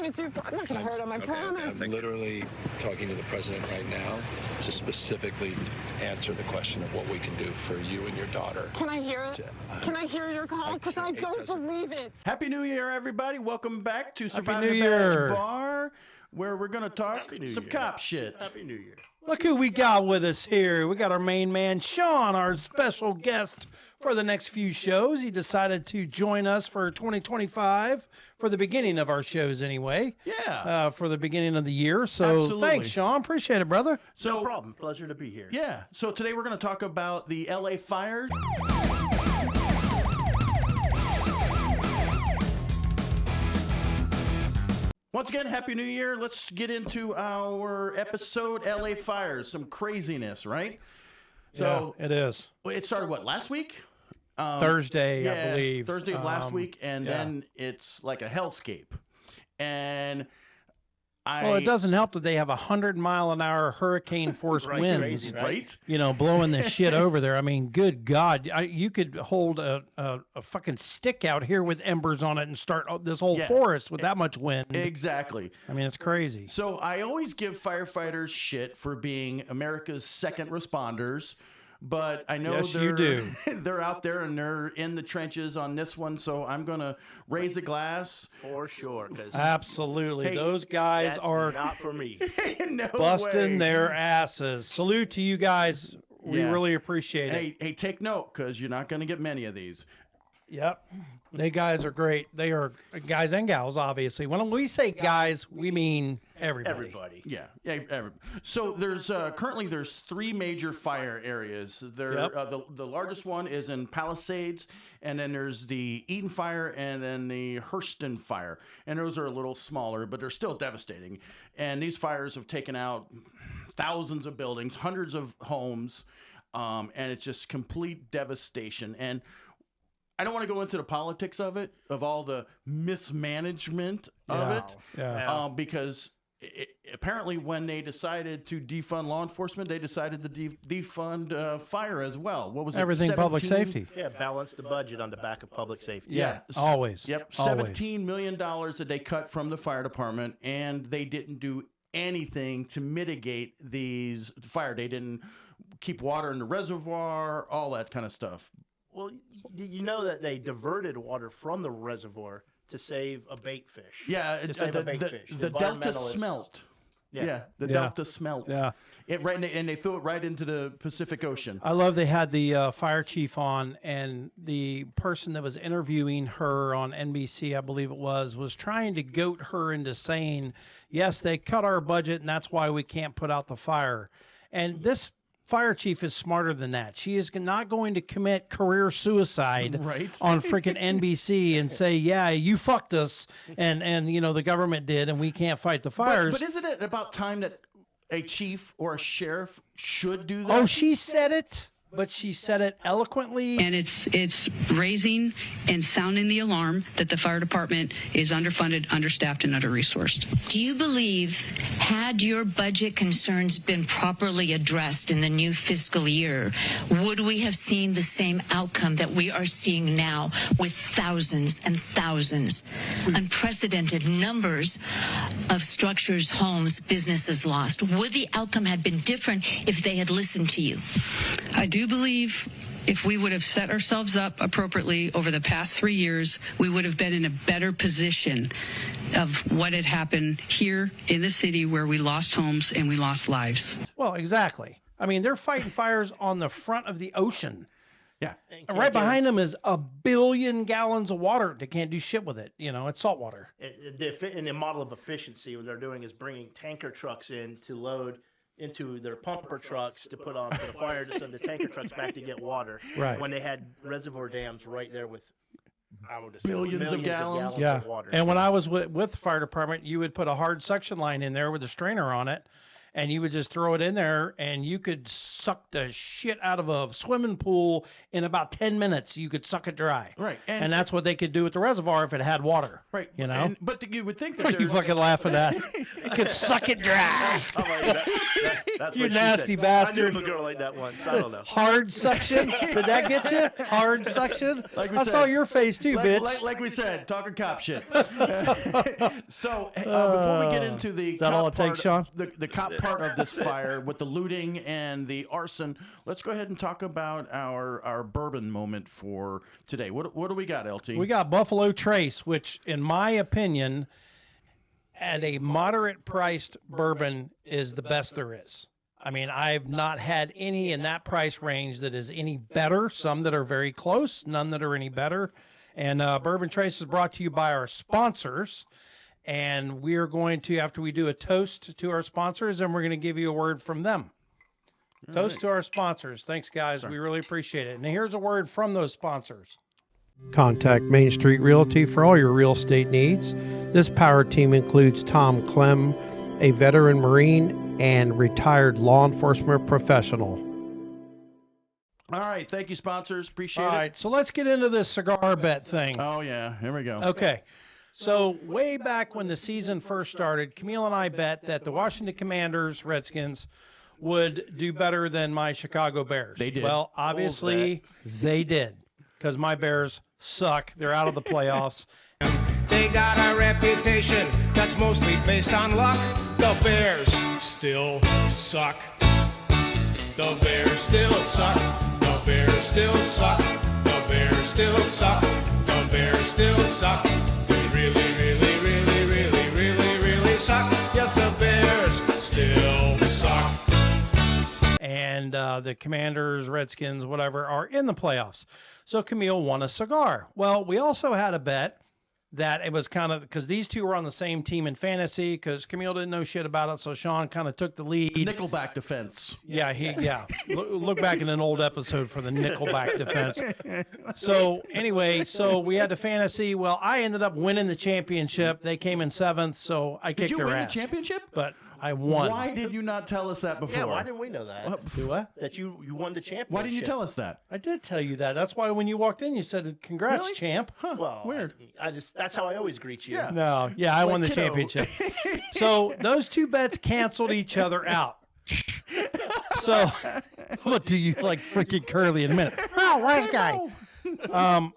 me too far. I'm not going to hurt him, I promise. I'm literally talking to the president right now to specifically answer the question of what we can do for you and your daughter. Can I hear it? Can I hear your call? Because I don't believe it. Happy New Year, everybody. Welcome back to Happy Surviving New the Badge Year. Bar, where we're going to talk some cop shit. Happy New Year. Look who we got with us here. We got our main man, Sean, our special guest for the next few shows. He decided to join us for 2025, for the beginning of our shows anyway. Yeah. For the beginning of the year. So Absolutely. thanks, Sean. Appreciate it, brother. So, No problem. Pleasure to be here. yeah. So today we're going to talk about the LA fires. Once again, Happy New Year. Let's get into our episode, LA Fires. Some craziness, right? So yeah, it is. it started, what, last week? Thursday, I believe. Thursday of last week, and then it's like a hellscape. And Well, it doesn't help that they have 100-mile-an-hour hurricane force winds, crazy, right? you know, blowing this shit over there. I mean, good God, you could hold a fucking stick out here with embers on it and start this whole forest with that much wind. Exactly. I mean, it's crazy. So I always give firefighters shit for being America's second responders, but I know Yes, you do. they're out there and they're in the trenches on this one, so I'm going to raise a glass. For sure. 'Cause Absolutely. Hey, Those guys that's are not for me. No busting way. their asses. Salute to you guys. We Yeah. really appreciate it. Hey, take note, because you're not going to get many of these. Yep. They guys are great. They are guys and gals, obviously. When we say guys, we mean everybody. Everybody. Yeah. So there's currently there's three major fire areas. The largest one is in Palisades, and then there's the Eden fire, and then the Hurston fire. And those are a little smaller, but they're still devastating. And these fires have taken out thousands of buildings, hundreds of homes, and it's just complete devastation. And I don't want to go into the politics of it, of all the mismanagement of it, because apparently when they decided to defund law enforcement, they decided to defund fire as well. What was Everything it? public safety. Yeah, balance the budget on the back of public safety. Yeah, always. Yep, Always. $17 million that they cut from the fire department, and they didn't do anything to mitigate these fire. They didn't keep water in the reservoir, all that kind of stuff. Well, you know that they diverted water from the reservoir to save a bait fish. Yeah, to save a bait fish. the Delta environmentalists- smelt. Yeah. The Delta smelt. Yeah. And they threw it right into the Pacific Ocean. I love they had the fire chief on, and the person that was interviewing her on NBC, I believe it was trying to goat her into saying, yes, they cut our budget, and that's why we can't put out the fire. And this fire chief is smarter than that. She is not going to commit career suicide on freaking NBC and say, yeah, you fucked us, and you know, the government did, and we can't fight the fires. But isn't it about time that a chief or a sheriff should do that? Oh, she said it, but she said it eloquently. And it's raising and sounding the alarm that the fire department is underfunded, understaffed, and under-resourced. Do you believe, had your budget concerns been properly addressed in the new fiscal year, would we have seen the same outcome that we are seeing now with thousands and thousands, unprecedented numbers of structures, homes, businesses lost? Would the outcome have been different if they had listened to you? I do believe if we would have set ourselves up appropriately over the past 3 years, we would have been in a better position of what had happened here in the city where we lost homes and we lost lives. Well, exactly. I mean, they're fighting fires on the front of the ocean. Yeah. And right behind them is 1 billion gallons of water. They can't do shit with it. You know, it's salt water. In the model of efficiency, what they're doing is bringing tanker trucks in to load into their pumper trucks to put on for the fire to send the tanker trucks back to get water. Right. When they had reservoir dams right there with, I would assume, Billions of gallons. of water. And when I was with the fire department, you would put a hard suction line in there with a strainer on it, and you would just throw it in there, and you could suck the shit out of a swimming pool in about 10 minutes. You could suck it dry. Right. And that's what they could do with the reservoir if it had water. Right. You know? But you would think that What are you there's... fucking laughing at? You could suck it dry. That's You what she nasty said. bastard. I knew a girl like that once. I don't know. Hard suction? Did that get you? Hard suction? Like we I said, saw your face too, bitch. Like we said, talking cop shit. So before we get into the Is that all it takes, Sean? The cop part of this fire with the looting and the arson, let's go ahead and talk about our bourbon moment for today. What do we got, LT? We got Buffalo Trace, which, in my opinion, at a moderate priced bourbon is the best there is. I mean, I've not had any in that price range that is any better. Some that are very close, none that are any better. And Bourbon Trace is brought to you by our sponsors. And we are going to, after we do a toast to our sponsors, and we're going to give you a word from them. Toast to our sponsors. Thanks, guys. We really appreciate it. And here's a word from those sponsors. Contact Mainstreet Realty for all your real estate needs. This power team includes Tom Clem, a veteran Marine and retired law enforcement professional. All right. Thank you, sponsors. Appreciate it. All right, so let's get into this cigar bet thing. Oh, yeah. Here we go. Okay. So way back when the season first started, Camille and I bet that the Washington Commanders, Redskins, would do better than my Chicago Bears. They did. Well, obviously they did, because my Bears suck. They're out of the playoffs. They got a reputation that's mostly based on luck. The Bears still suck. The Bears still suck. The Bears still suck. The Bears still suck. The Bears still suck. They really suck. Yes, the Bears still suck. And the Commanders, Redskins, whatever, are in the playoffs. So Camille won a cigar. Well, we also had a bet that it was kind of, because these two were on the same team in fantasy, because Camille didn't know shit about it, so Sean kind of took the lead. Nickelback defense. Yeah, look back in an old episode for the Nickelback defense. So anyway, so we had the fantasy. Well, I ended up winning the championship. They came in 7th, so I kicked Did you their win ass. the championship? But I won. Why did you not tell us that before? Yeah, why didn't we know that? Do what? That you won the championship. Why didn't you tell us that? I did tell you that. That's why when you walked in, you said, "Congrats, Really? champ." Huh, Well, weird. I just that's how I always greet you. Yeah. No, yeah, I won the kiddo. championship. So those two bets canceled each other out. So I'm gonna do you like freaking Curly in a minute. Oh, wise guy.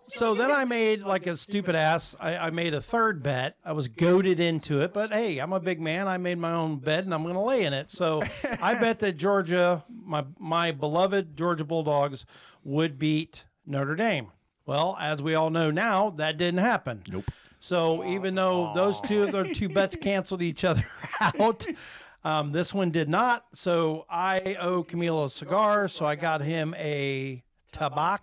So then I made like a stupid ass. I made a third bet. I was goaded into it, but hey, I'm a big man. I made my own bed and I'm gonna lay in it. So I bet that Georgia, my beloved Georgia Bulldogs, would beat Notre Dame. Well, as we all know now, that didn't happen. Nope. So even though those two bets canceled each other out, this one did not. So I owe Camilo a cigar. So I got him a Tabac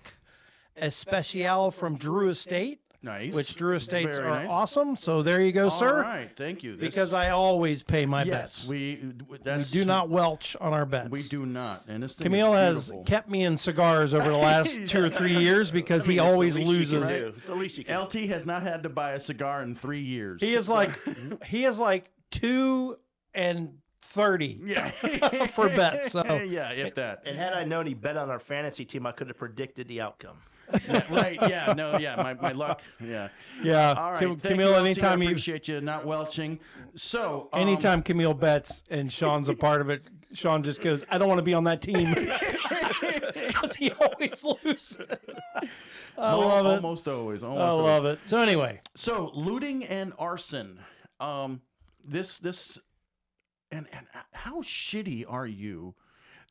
Especial from Drew Estate. Nice. Which Drew Estates Very are nice. awesome. So there you go, sir. All right. Thank you. Because I always pay my yes, bets. we Do not welch on our bets. We do not. And this thing Camille is has beautiful. kept me in cigars over the last 2 or 3 years because he always loses. It's the least you can do. LT has not had to buy a cigar in 3 years. He is like 2 and 30 yeah for bets. So yeah, if that. And had I known he bet on our fantasy team, I could have predicted the outcome. Yeah, right. Yeah. No. Yeah. My luck. Yeah. yeah, All right. Thank Camille. you, LT. Anytime I you, appreciate you not welching. So anytime Camille bets and Sean's a part of it, Sean just goes, "I don't want to be on that team," because he always loses. I love it. Almost always. I love it. So anyway, So looting and arson. This and how shitty are you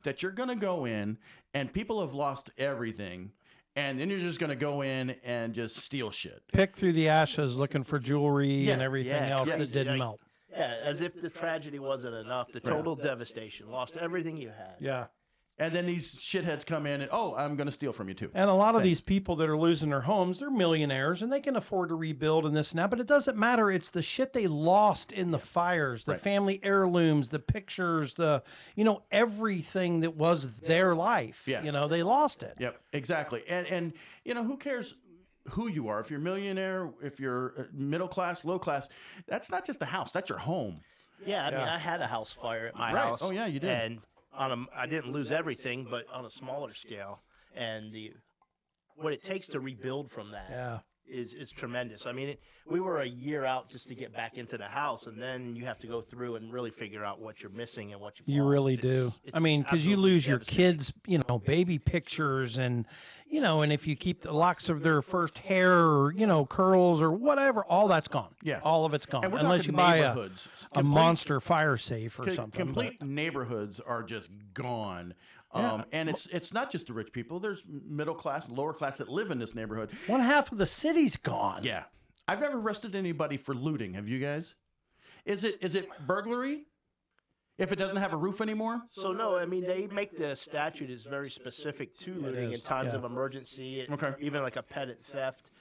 that you're gonna go in and people have lost everything and then you're just gonna go in and just steal shit? pick through the ashes looking for jewelry and everything else yeah, that didn't yeah. melt. Yeah, as if the tragedy wasn't enough. The total devastation, lost everything you had. Yeah. And then these shitheads come in and, oh, I'm going to steal from you too. And a lot of these people that are losing their homes, they're millionaires and they can afford to rebuild and this and that, but it doesn't matter. It's the shit they lost in the fires, the family heirlooms, the pictures, everything that was their life. Yeah. They lost it. Yep, exactly. And who cares who you are? If you're a millionaire, if you're middle class, low class, that's not just a house, that's your home. Yeah, I mean, I had a house fire at my Right. house. Oh, yeah, you did. And I didn't lose everything, but on a smaller scale. And what it takes to rebuild from that is tremendous. I mean, we were a year out just to get back into the house, and then you have to go through and really figure out what you're missing and what you've You lost. really do. I mean, because you lose your kids, baby pictures and, and if you keep the locks of their first hair or, curls or whatever, all that's gone. Yeah. All of it's gone. And we're Unless talking you buy neighborhoods. a monster fire safe or something. Complete neighborhoods are just gone. And it's not just the rich people. There's middle class, lower class that live in this neighborhood. One half of the city's gone. Yeah. I've never arrested anybody for looting. Have you guys? Is it burglary if it doesn't have a roof anymore? So no, I mean, they make the statute is very specific to looting in times of emergency. Even like a petty theft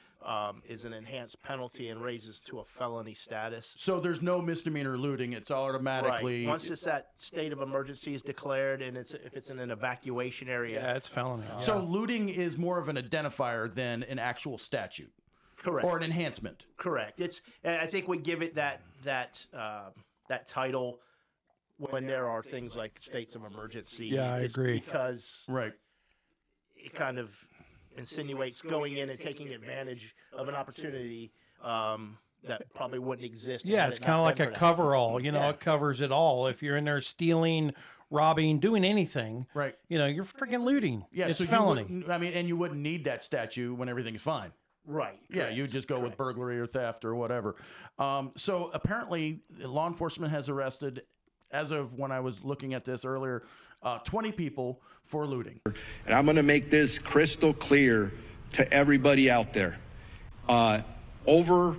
is an enhanced penalty and raises to a felony status. So there's no misdemeanor looting. It's automatically... Right. Once it's that state of emergency is declared and if it's in an evacuation area. Yeah, it's felony. So looting is more of an identifier than an actual statute. Correct. Or an enhancement. Correct. I think we give it that title when there are things like states of emergency. Yeah, I agree. Because it kind of insinuates going in and taking advantage of an opportunity that probably wouldn't exist. Yeah, it's kind of like a coverall. It covers it all. If you're in there stealing, robbing, doing anything, right? You're freaking looting. Yeah, it's so felony. And you wouldn't need that statute when everything's fine. Right. Yeah, you just go with burglary or theft or whatever. So apparently, law enforcement has arrested, as of when I was looking at this earlier, 20 people for looting. And I'm going to make this crystal clear to everybody out there. Over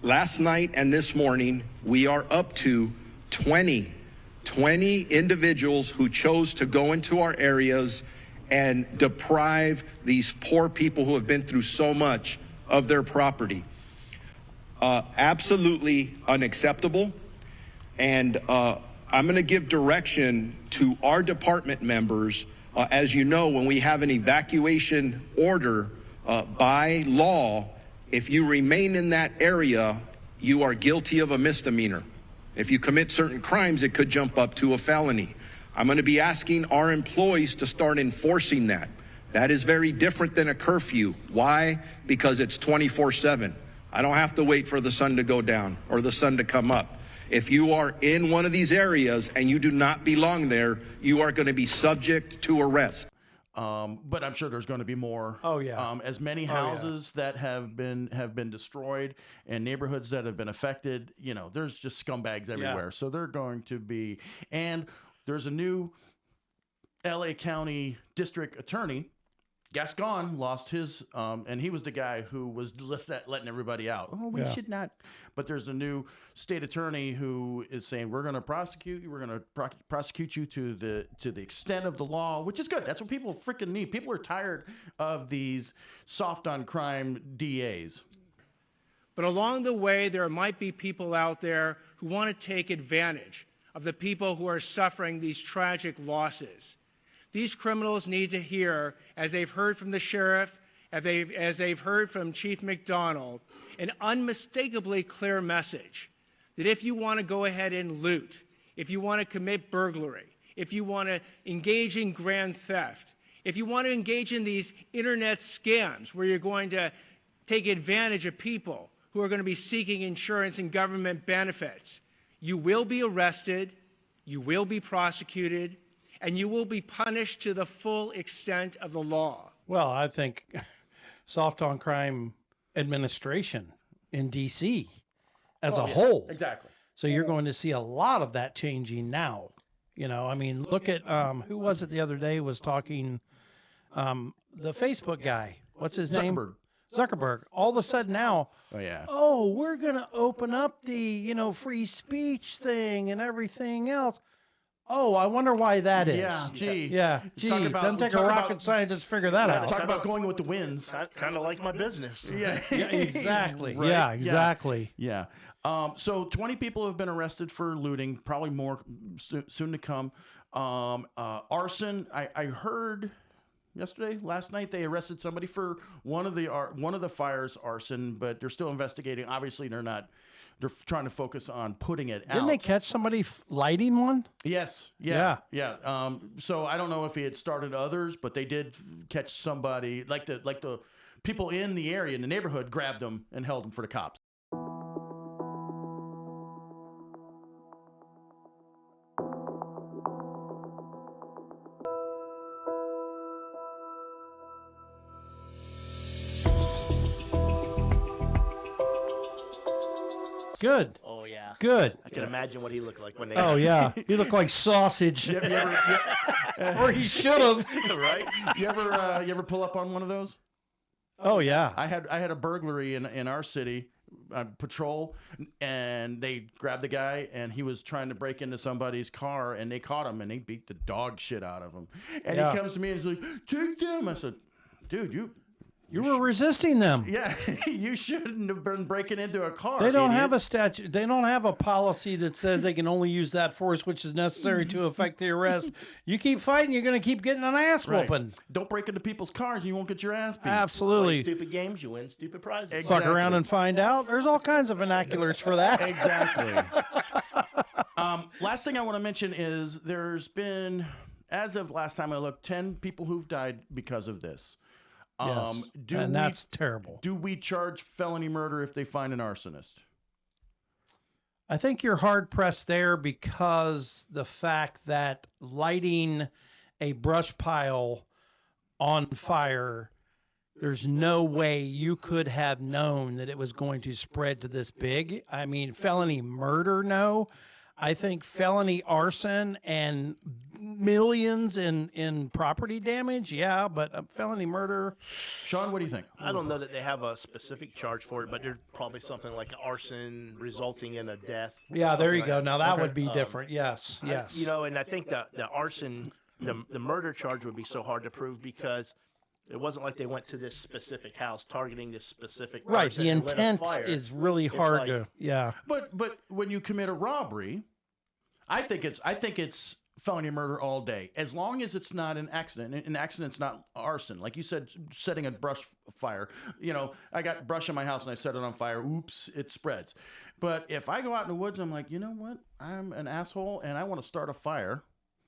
last night and this morning, we are up to 20 individuals who chose to go into our areas and deprive these poor people who have been through so much of their property. Absolutely unacceptable. And I'm going to give direction to our department members. As you know, when we have an evacuation order by law, if you remain in that area, you are guilty of a misdemeanor. If you commit certain crimes, it could jump up to a felony. I'm going to be asking our employees to start enforcing that. That is very different than a curfew. Why? Because it's 24/7. I don't have to wait for the sun to go down or the sun to come up. If you are in one of these areas and you do not belong there, you are going to be subject to arrest. But I'm sure there's going to be more. Oh yeah. As many houses that have been destroyed and neighborhoods that have been affected. There's just scumbags everywhere. Yeah. So they're going to be. And there's a new L.A. County District Attorney. Gascon lost his, and he was the guy who was letting everybody out. Oh, we should not. But there's a new state attorney who is saying we're going to prosecute you. We're going to prosecute you to the extent of the law, which is good. That's what people freaking need. People are tired of these soft on crime DAs. But along the way, there might be people out there who want to take advantage of the people who are suffering these tragic losses. These criminals need to hear, as they've heard from the sheriff, as they've heard from Chief McDonald, an unmistakably clear message that if you want to go ahead and loot, if you want to commit burglary, if you want to engage in grand theft, if you want to engage in these internet scams where you're going to take advantage of people who are going to be seeking insurance and government benefits, you will be arrested, you will be prosecuted, and you will be punished to the full extent of the law. Well, I think soft on crime administration in D.C. as a whole. Exactly. So you're going to see a lot of that changing now. I mean, look at who was it the other day was talking, the Facebook guy. What's his name? Zuckerberg. All of a sudden now, we're going to open up the, free speech thing and everything else. Oh, I wonder why that is. Yeah, gee. Yeah, gee. Doesn't take a rocket scientist to figure that out. Talk about going with the winds. Kind of like my business. Yeah, exactly. Right? Yeah, exactly. Yeah. So 20 people have been arrested for looting, probably more soon to come. Arson, I heard last night, they arrested somebody for one of the fires, arson, but they're still investigating. Obviously, they're trying to focus on putting it out. Didn't they catch somebody lighting one? Yes. Yeah. So I don't know if he had started others, but they did catch somebody, like the people in the area, in the neighborhood, grabbed him and held him for the cops. Good. Oh yeah. Good. I can imagine what he looked like when they. Oh yeah, he looked like sausage. Or he should have. Right. You ever pull up on one of those? Oh yeah. I had a burglary in our city, patrol, and they grabbed the guy, and he was trying to break into somebody's car, and they caught him, and they beat the dog shit out of him. And he comes to me and he's like, "Take them." I said, "Dude, you were resisting them." Yeah, you shouldn't have been breaking into a car. They don't idiot. have a statute. They don't have a policy that says they can only use that force which is necessary to effect the arrest. You keep fighting, you're going to keep getting an ass whooping. Don't break into people's cars, and you won't get your ass beat. Absolutely. Play stupid games, you win stupid prizes. Exactly. Fuck around and find out. There's all kinds of vernaculars for that. Exactly. Last thing I want to mention is there's been, as of last time I looked, 10 people who've died because of this. Yes, and that's terrible. Do we charge felony murder if they find an arsonist? I think you're hard pressed there because the fact that lighting a brush pile on fire, there's no way you could have known that it was going to spread to this big. I mean, felony murder, no. I think felony arson and millions in property damage, yeah, but felony murder. Sean, what do you think? I don't know that they have a specific charge for it, but there's probably something like arson resulting in a death. Yeah, there you go. That. Now that would be different. Yes. And I think the arson, the murder charge would be so hard to prove because it wasn't like they went to this specific house targeting this specific person. Right. The intent is really hard to. Yeah. But when you commit a robbery, I think it's felony murder all day, as long as it's not an accident. An accident's not arson. Like you said, setting a brush fire. You know, I got brush in my house and I set it on fire. Oops, it spreads. But if I go out in the woods, I'm like, you know what? I'm an asshole and I want to start a fire.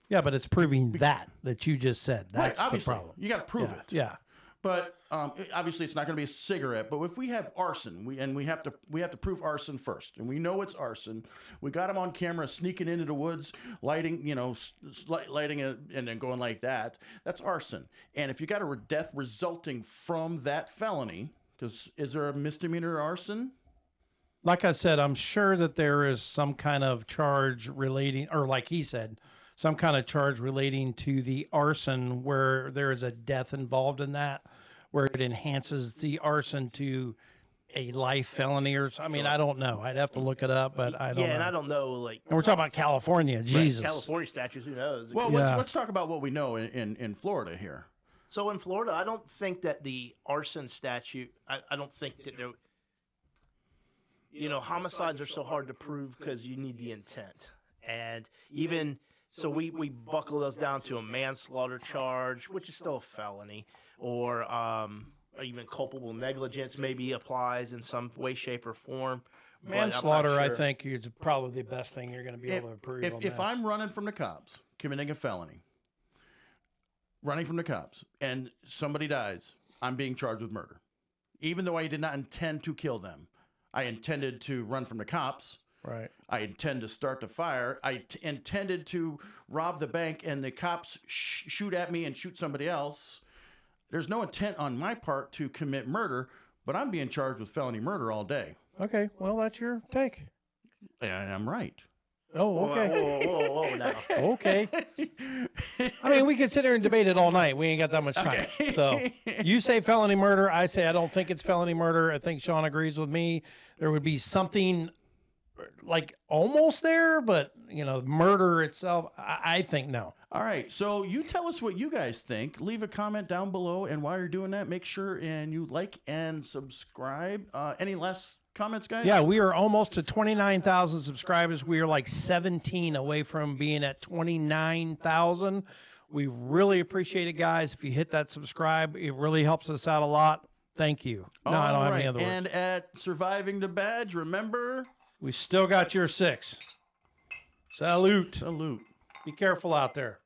Yeah, but it's proving that you just said. That's right, the problem. You got to prove it. Yeah. But obviously, it's not going to be a cigarette. But if we have arson, we have to prove arson first, and we know it's arson. We got him on camera sneaking into the woods, lighting it, and then going like that. That's arson. And if you got a death resulting from that felony, because is there a misdemeanor arson? Like I said, I'm sure that there is some kind of charge relating, or like he said, some kind of charge relating to the arson where there is a death involved in that, where it enhances the arson to a life felony or something. I mean, I don't know. I'd have to look it up, but I don't know. Yeah, and I don't know, like... And we're talking about California. Jesus. Right, California statutes, who knows? Well, let's talk about what we know in Florida here. So in Florida, I don't think that the arson statute, I don't think that there... You know, homicides are so hard to prove because you need the intent. And even... So we buckle those down to a manslaughter charge, which is still a felony, or even culpable negligence maybe applies in some way, shape, or form. Manslaughter, I think, is probably the best thing you're going to be able to prove. If I'm running from the cops, committing a felony, running from the cops, and somebody dies, I'm being charged with murder. Even though I did not intend to kill them. I intended to run from the cops. Right. I intend to start the fire. I intended to rob the bank, and the cops shoot at me and shoot somebody else. There's no intent on my part to commit murder, but I'm being charged with felony murder all day. Okay, well, that's your take. And I'm right. Oh, okay. Whoa, now. Okay. I mean, we could sit here and debate it all night. We ain't got that much time. Okay. So you say felony murder. I say I don't think it's felony murder. I think Sean agrees with me. There would be something like almost there, but you know, murder itself, I think no. All right, so you tell us what you guys think. Leave a comment down below, and while you're doing that, make sure and you like and subscribe. Any last comments, guys? Yeah, we are almost to 29,000 subscribers. We are like 17 away from being at 29,000. We really appreciate it, guys. If you hit that subscribe, it really helps us out a lot. Thank you. No, I don't have any other words. And at Surviving the Badge, remember, we still got your 6. Salute. salute. Be careful out there.